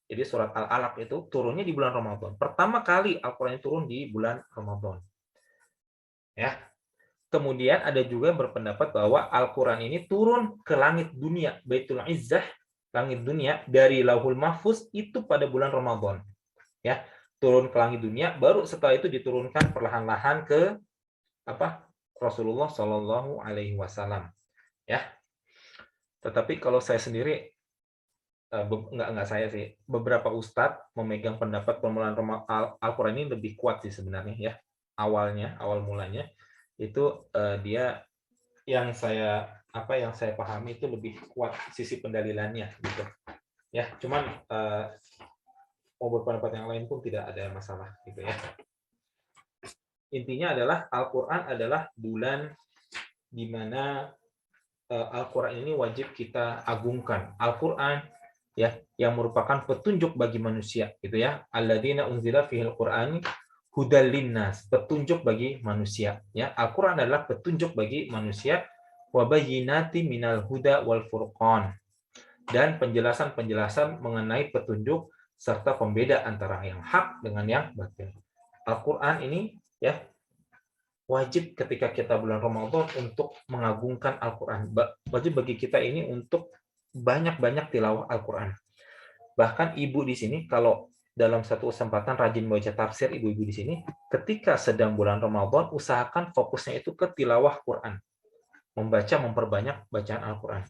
Jadi surat Al-Alaq itu turunnya di bulan Ramadan. Pertama kali Al-Quran turun di bulan Ramadan. Ya. Kemudian ada juga yang berpendapat bahwa Al-Quran ini turun ke langit dunia, Baitul Izzah, langit dunia, dari Lauhul Mahfuz itu pada bulan Ramadan. Ya, turun ke langit dunia, baru setelah itu diturunkan perlahan-lahan ke Rasulullah Shallallahu Alaihi Wasallam. Ya, tetapi kalau saya sendiri enggak saya sih, beberapa ustadz memegang pendapat permulaan Al-Quran ini lebih kuat sih sebenarnya ya. Awal mulanya itu dia yang saya pahami itu lebih kuat sisi pendalilannya gitu ya. Cuman mau berpendapat yang lain pun tidak ada masalah gitu ya. Intinya adalah Al-Quran adalah bulan di mana Al-Quran ini wajib kita agungkan. Al-Quran ya yang merupakan petunjuk bagi manusia gitu ya. Alladzina unzila fihil Qur'an hudal linnas, petunjuk bagi manusia ya. Al-Quran adalah petunjuk bagi manusia, wa bayyinati minal huda wal furqan, dan penjelasan-penjelasan mengenai petunjuk serta pembeda antara yang hak dengan yang batil. Al-Qur'an ini ya wajib ketika kita bulan Ramadan untuk mengagungkan Al-Qur'an. Wajib bagi kita ini untuk banyak-banyak tilawah Al-Qur'an. Bahkan ibu di sini kalau dalam satu kesempatan rajin baca tafsir, ibu-ibu di sini ketika sedang bulan Ramadan usahakan fokusnya itu ke tilawah Quran, membaca, memperbanyak bacaan Al-Quran.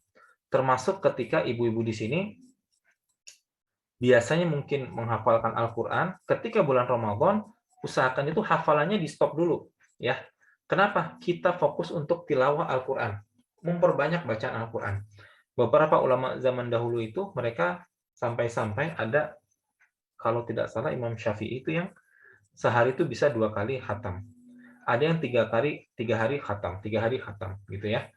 Termasuk ketika ibu-ibu di sini biasanya mungkin menghafalkan Al-Quran, ketika bulan Ramadan usahakan itu hafalannya di stop dulu ya. Kenapa? Kita fokus untuk tilawah Al-Quran, memperbanyak bacaan Al-Quran. Beberapa ulama zaman dahulu itu mereka sampai-sampai ada, kalau tidak salah Imam Syafi'i itu yang sehari itu bisa 2 kali khatam. Ada yang 3 hari khatam, 3 hari khatam gitu ya.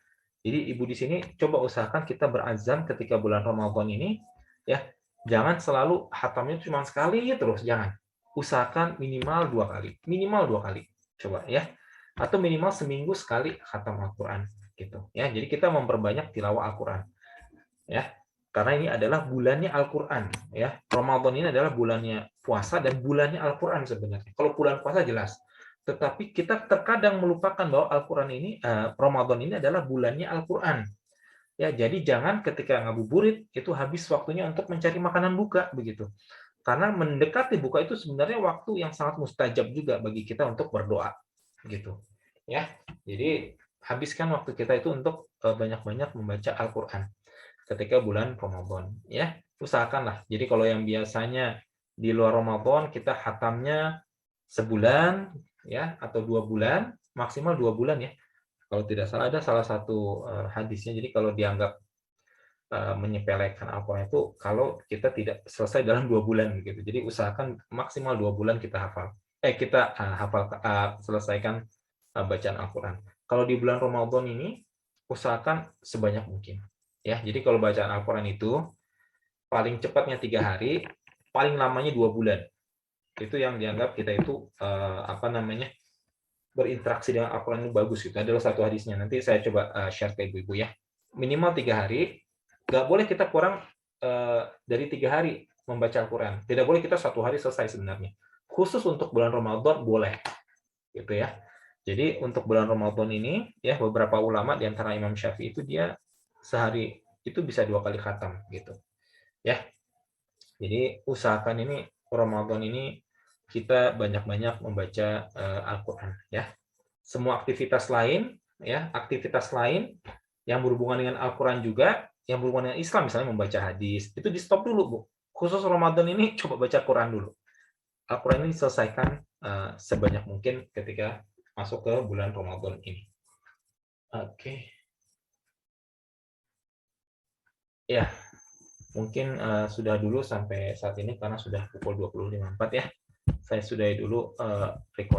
Jadi ibu di sini coba usahakan kita berazam ketika bulan Ramadan ini ya, jangan selalu khatamnya cuma sekali terus, jangan. Usahakan minimal 2 kali, minimal 2 kali. Coba ya. Atau minimal seminggu sekali khatam Al-Qur'an gitu ya. Jadi kita memperbanyak tilawah Al-Qur'an. Ya. Karena ini adalah bulannya Al-Qur'an ya. Ramadan ini adalah bulannya puasa dan bulannya Al-Qur'an sebenarnya. Kalau bulan puasa jelas. Tetapi kita terkadang melupakan bahwa Al-Qur'an ini Ramadan ini adalah bulannya Al-Qur'an. Ya, jadi jangan ketika ngabuburit itu habis waktunya untuk mencari makanan buka begitu. Karena mendekati buka itu sebenarnya waktu yang sangat mustajab juga bagi kita untuk berdoa gitu. Ya. Jadi habiskan waktu kita itu untuk banyak-banyak membaca Al-Qur'an ketika bulan Ramadan ya. Usahakanlah. Jadi kalau yang biasanya di luar Ramadan kita khatamnya sebulan ya atau 2 bulan, maksimal 2 bulan ya. Kalau tidak salah ada salah satu hadisnya, jadi kalau dianggap menyepelekan Al-Qur'an itu kalau kita tidak selesai dalam 2 bulan gitu. Jadi usahakan maksimal 2 bulan kita hafal. Kita selesaikan bacaan Al-Qur'an. Kalau di bulan Ramadan ini usahakan sebanyak mungkin. Ya, jadi kalau bacaan Al-Qur'an itu paling cepatnya 3 hari, paling lamanya 2 bulan. Itu yang dianggap kita itu berinteraksi dengan Al-Qur'an itu bagus gitu. Adalah satu hadisnya. Nanti saya coba share ke ibu-ibu ya. Minimal 3 hari, nggak boleh kita kurang dari 3 hari membaca Al-Qur'an. Tidak boleh kita 1 hari selesai sebenarnya. Khusus untuk bulan Ramadan boleh. Gitu ya. Jadi untuk bulan Ramadan ini ya beberapa ulama di antara Imam Syafi'i itu dia sehari itu bisa 2 kali khatam gitu. Ya. Jadi usahakan ini Ramadan ini kita banyak-banyak membaca Al-Qur'an ya. Semua aktivitas lain ya, aktivitas lain yang berhubungan dengan Al-Qur'an juga, yang berhubungan dengan Islam misalnya membaca hadis, itu di-stop dulu, Bu. Khusus Ramadan ini coba baca Quran dulu. Al-Qur'an ini selesaikan sebanyak mungkin ketika masuk ke bulan Ramadan ini. Oke. Ya, mungkin sudah dulu sampai saat ini karena sudah pukul 20.54 ya. Saya sudahi dulu recording.